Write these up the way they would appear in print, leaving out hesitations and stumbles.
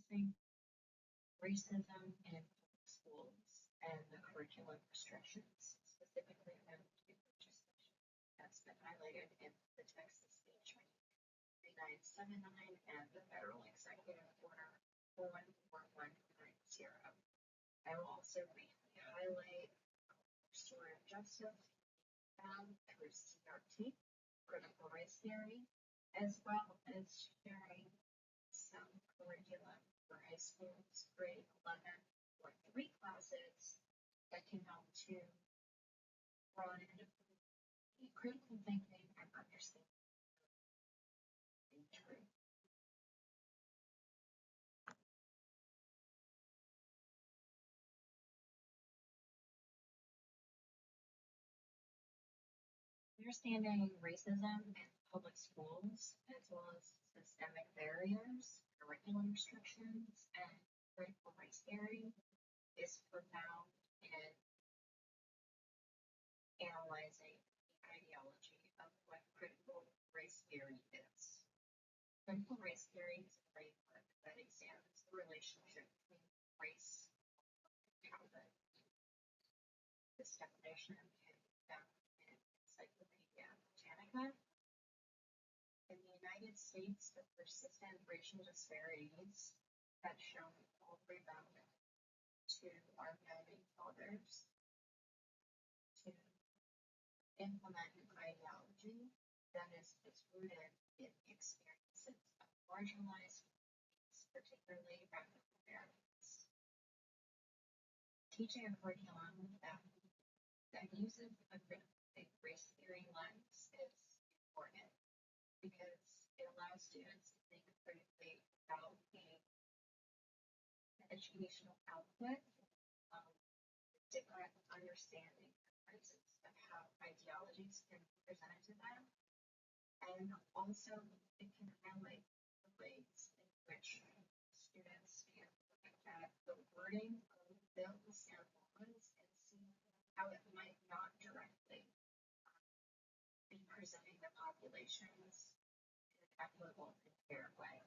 discussing racism in public schools and the curriculum restrictions, specifically about the legislation that's been highlighted in the Texas State Training 3979 and the Federal Executive Order 41190. I will also briefly highlight restorative justice found through CRT, critical race theory, as well as sharing some curriculum for high schools, grade 11 or 3 classes that can help to broaden critical thinking and understanding truth. Understanding racism in public schools, as well as systemic barriers, curriculum restrictions, and critical race theory, is profound in analyzing the ideology of what critical race theory is. Critical race theory is a framework that examines the relationship between race and childhood. This definition can be found in Encyclopedia Britannica. In the United States, the persistent racial disparities that shown all rebound to our founding fathers to implement an ideology that is rooted in the experiences of marginalized communities, particularly African Americans. Teaching a curriculum that uses a race theory lens is important because it allows students to think critically about the educational output, different understanding of how ideologies can be presented to them, and also it can highlight the ways in which students can look at the wording of bills and laws and see how it might not directly be presenting the populations in an equitable and fair way.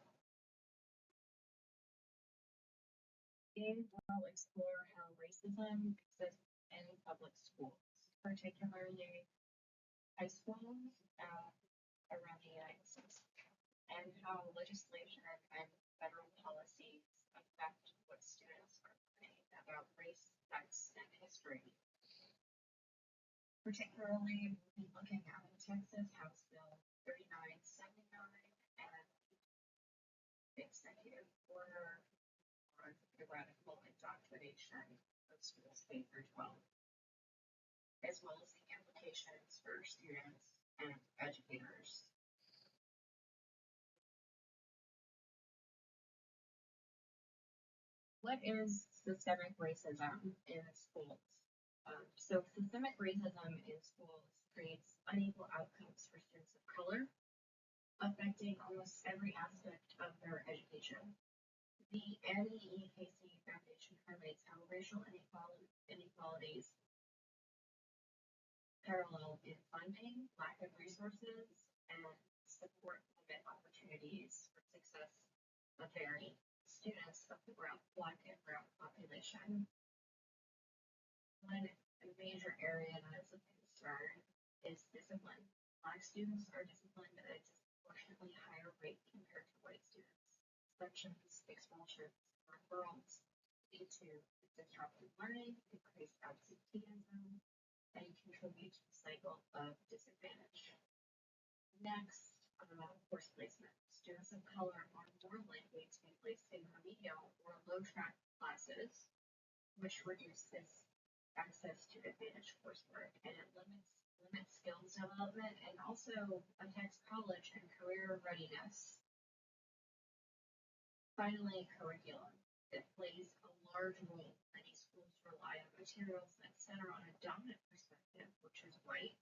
Today we'll explore how racism exists in public schools, particularly high schools around the United States, and how legislation and federal policies affect what students are learning about race, sex, and history. Particularly, we'll be looking at the Texas House Bill 3979 and the Executive Order on the radical indoctrination of schools K through 12, as well as the implications for students and educators. What is systemic racism in schools? So systemic racism in schools creates unequal outcomes for students of color, affecting almost every aspect of their education. The NEEKC Foundation highlights how racial inequalities parallel in funding, lack of resources, and support limit opportunities for success of varying students of the Black and brown population. One major area that is of concern is discipline. Black students are disciplined at a disproportionately higher rate compared to white students. Suspensions, expulsions, and referrals lead to disrupted learning, increased absenteeism, and contribute to the cycle of disadvantage. Next, course placement. Students of color are more likely to be placed in remedial or low-track classes, which reduces access to advanced coursework, and it limits skills development and also affects college and career readiness. Finally, curriculum. It plays a large role. Many schools rely on materials that center on a dominant perspective, which is white,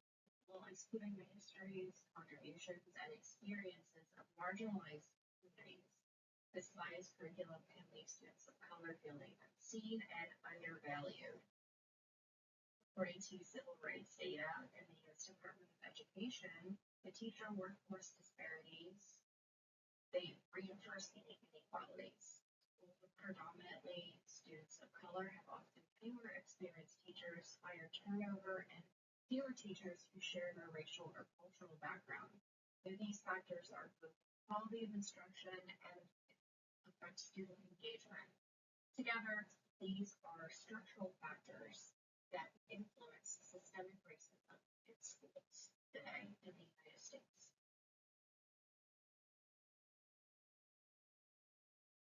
while excluding the histories, contributions, and experiences of marginalized communities. This biased curriculum can leave students of color feeling unseen and undervalued. According to civil rights data in the U.S. Department of Education, the teacher workforce disparities, they reinforce inequalities. schools with predominantly students of color have often fewer experienced teachers, higher turnover, and fewer teachers who share their racial or cultural background. So these factors are both quality of instruction and affect student engagement. Together, these are structural factors that influence systemic racism in schools today in the United States.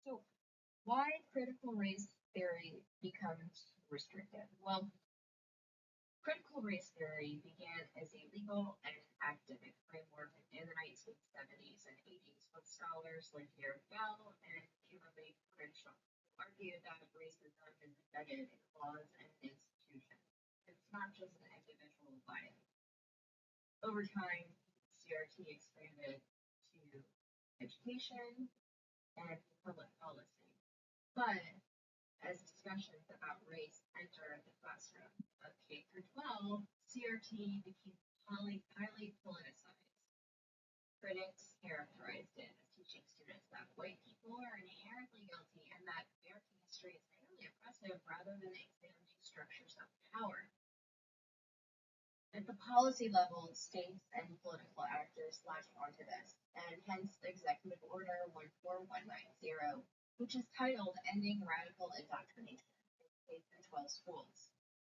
So, why critical race theory becomes restricted? Well, critical race theory began as a legal and academic framework in the 1970s and 80s with scholars like Derek Bell and Kimberly Crenshaw who argued that racism is embedded in laws and institutions. It's not just an individual bias. Over time, CRT expanded to education and public policy. But as discussions about race enter the classroom of K through 12, CRT became highly politicized. Critics characterized it as teaching students that white people are inherently guilty and that American history is merely oppressive rather than examining structures of power. At the policy level, states and political actors latched onto this, and hence Executive Order 14190, which is titled Ending Radical Indoctrination in K through 12 Schools.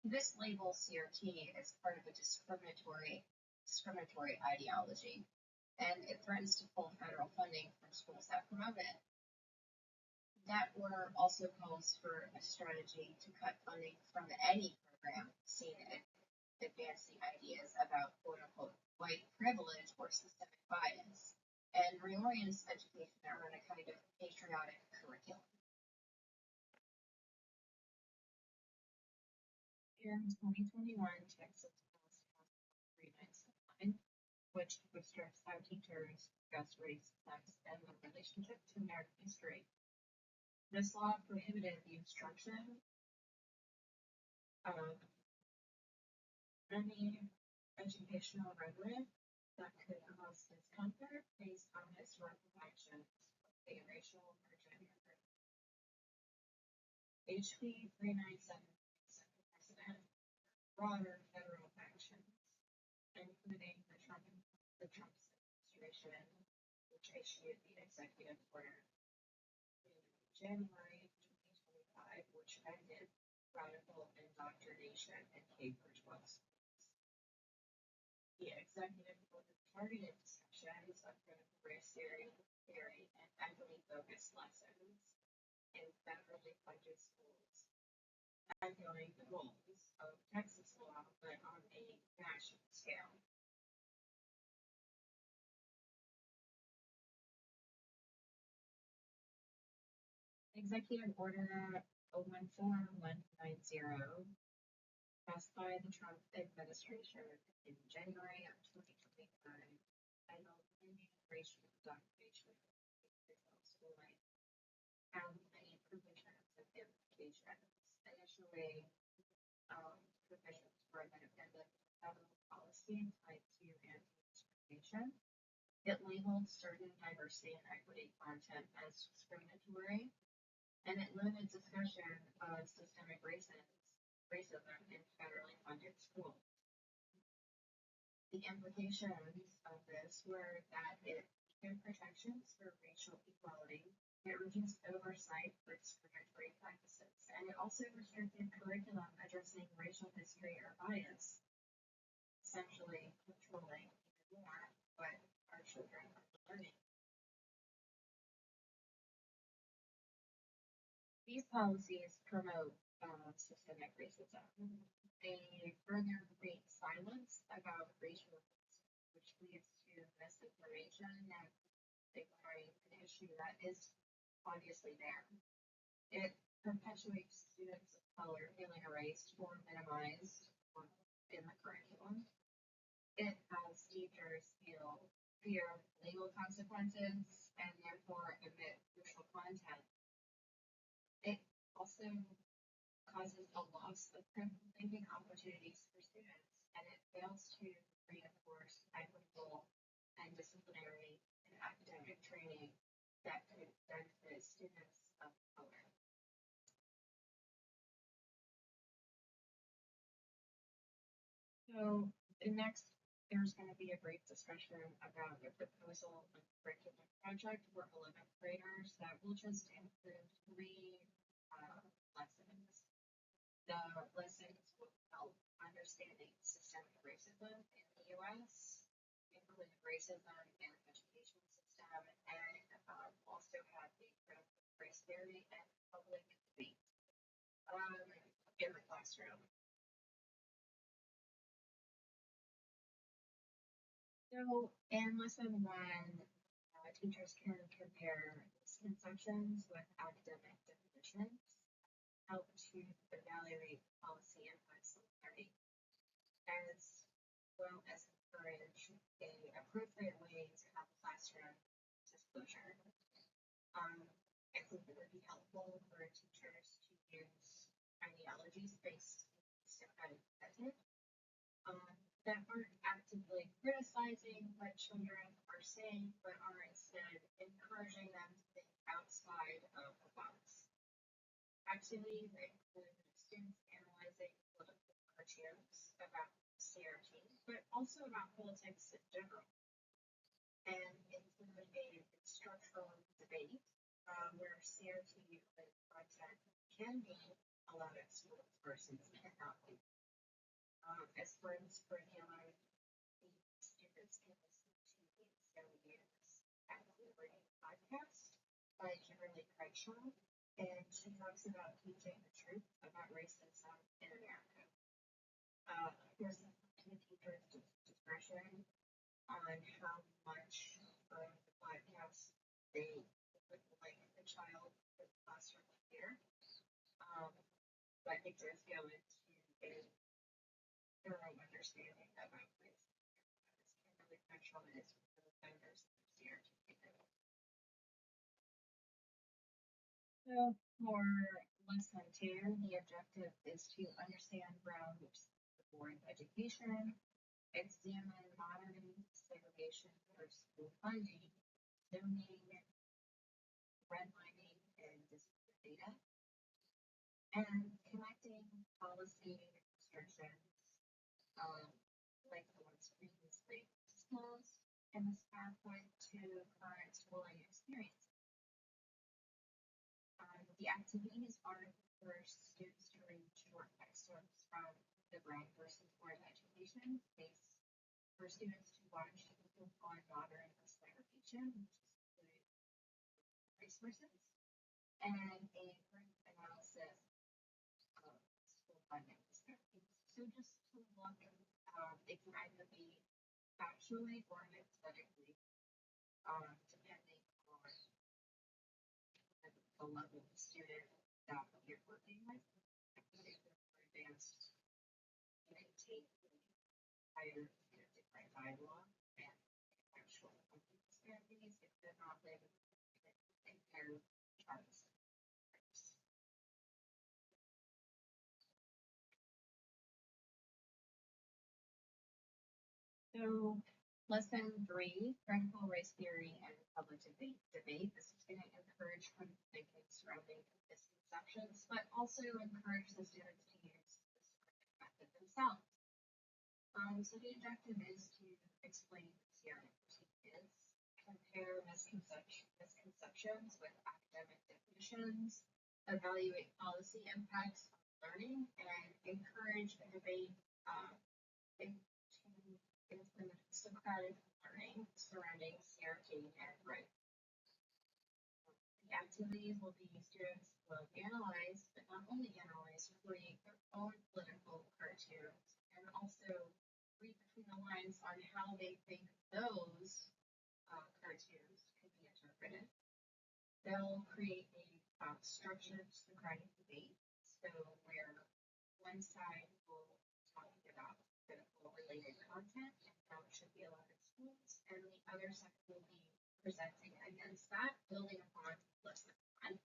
This labels CRT as part of a discriminatory ideology, and it threatens to pull federal funding from schools that promote it. That order also calls for a strategy to cut funding from any program seen as advancing ideas about quote-unquote white privilege or systemic bias, and reorients education around a kind of patriotic curriculum. In 2021, Texas passed House Bill 3979, which restricts how teachers discuss race, sex, and the relationship to American history. This law prohibited the instruction of any educational rhetoric that could cause discomfort based on historical actions of a racial or gender group. HB 397 set the precedent for broader federal actions, including the Trump administration, which issued the executive order in January 2025, which ended radical indoctrination in K through 12 schools. The executive order targeted discussions of critical race theory and equity-focused lessons in federally funded schools, echoing the goals of Texas law, but on a national scale. Executive Order 14190, passed by the Trump administration in January of 2025, titled Ending Racial Indoctrination in School Life, has many provisions and implications. Initially, provisions were independent federal policy tied to anti-discrimination. It labeled certain diversity and equity content as discriminatory, and it limited discussion of systemic racism in federally funded schools. The implications of this were that it weakened protections for racial equality, it reduced oversight for discriminatory practices, and it also restricted curriculum addressing racial history or bias, essentially controlling even more what our children are learning. These policies promote systemic racism. They further create silence about racial racism, which leads to misinformation and ignoring an issue that is obviously there. It perpetuates students of color feeling erased or minimized in the curriculum. It has teachers fear legal consequences and therefore omit crucial content. It also causes a loss of critical thinking opportunities for students, and it fails to reinforce equitable and disciplinary and academic training that could benefit students of color. So next, there's going to be a brief discussion about the proposal of curriculum project for 11th graders that will just include 3 lessons. The lessons will help understanding systemic racism in the U.S., include racism in the education system, and also have a critical race theory and public debate in the classroom. So in lesson 1, teachers can compare misconceptions with academic definitions, help to evaluate policy impacts on learning, as well as encourage a appropriate way to have classroom disclosure. I think it would be helpful for teachers to use ideologies based on method that aren't actively criticizing what children are saying, but are instead encouraging them to think outside of the box. Activities include students analyzing political cartoons about CRT, but also about politics in general, and include a structural debate where CRT content can be allowed at schools versus cannot be. As for this curriculum, the students can listen to the Resilience at Liberty podcast by Kimberly Crenshaw, and she talks about teaching the truth about racism in America. There's a teacher's discretion on how much of the podcast they would like the child in the classroom to hear, but it does go into a thorough understanding about race. Kimberly Crenshaw is one of the founders of CRT. So for lesson 2, the objective is to understand Brown Board education, examine modern segregation for school funding, zoning, redlining, and discipline data, and connecting policy restrictions like the ones previously disclosed in this pathway to current schooling experience. The activities are for students to read short excerpts from the Brown versus Board education space, for students to watch on modern segregation, which is resources, and a group analysis of school funding disparities. So just to look, it can either be factually or hypothetically, depending on the level of student that you're working with. If they're more advanced, you can take the higher different dialogue and actual funding disparities. If they're not, they would compare charts. So lesson 3, critical race theory and public debate. This is going to encourage critical thinking surrounding misconceptions, but also encourage the students to use this method themselves. So the objective is to explain what CRT is, compare misconceptions with academic definitions, evaluate policy impacts on learning, and encourage a debate to implement Socratic learning surrounding CRT and rights. The activities will be students will analyze, but not only analyze, create their own political cartoons, and also read between the lines on how they think those cartoons could be interpreted. They'll create a structured Socratic debate, so where one side will talk about critical related content and how it should be allowed in schools, and the other side will be presenting against that, building upon lesson 1.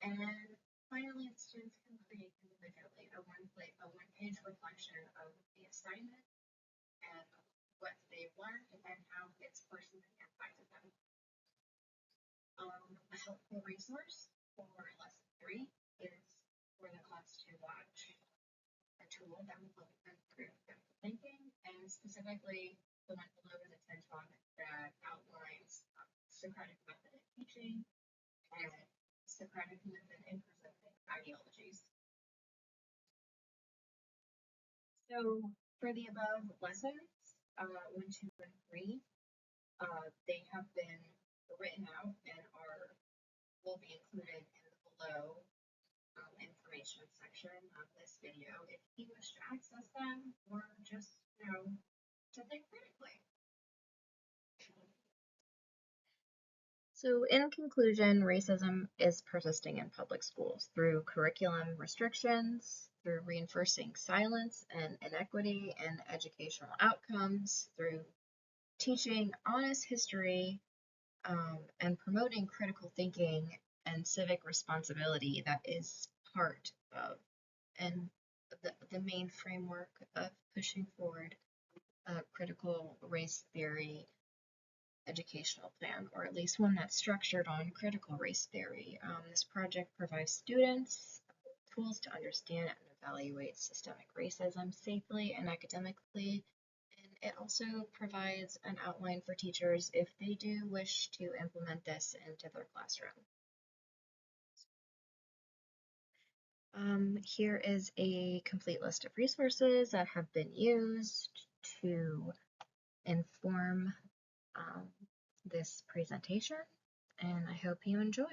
And finally, the students can create individually a one-page reflection of the assignment and what they've learned and how it's personally impacted them. A helpful resource for lesson 3 is for the class to watch a tool that will help improve critical thinking, and specifically the one below is a TED Talk that outlines Socratic method in teaching and Socratic method in presenting ideologies. So for the above lessons, 1, 2, and 3, they have been written out and will be included in the below information section of this video if you wish to access them or just, to think critically. So in conclusion, racism is persisting in public schools through curriculum restrictions, through reinforcing silence and inequity in educational outcomes, through teaching honest history, and promoting critical thinking and civic responsibility that is part of and the main framework of pushing forward a critical race theory educational plan, or at least one that's structured on critical race theory. This project provides students tools to understand and evaluate systemic racism safely and academically, and it also provides an outline for teachers if they do wish to implement this into their classroom. Here is a complete list of resources that have been used to inform this presentation, and I hope you enjoy.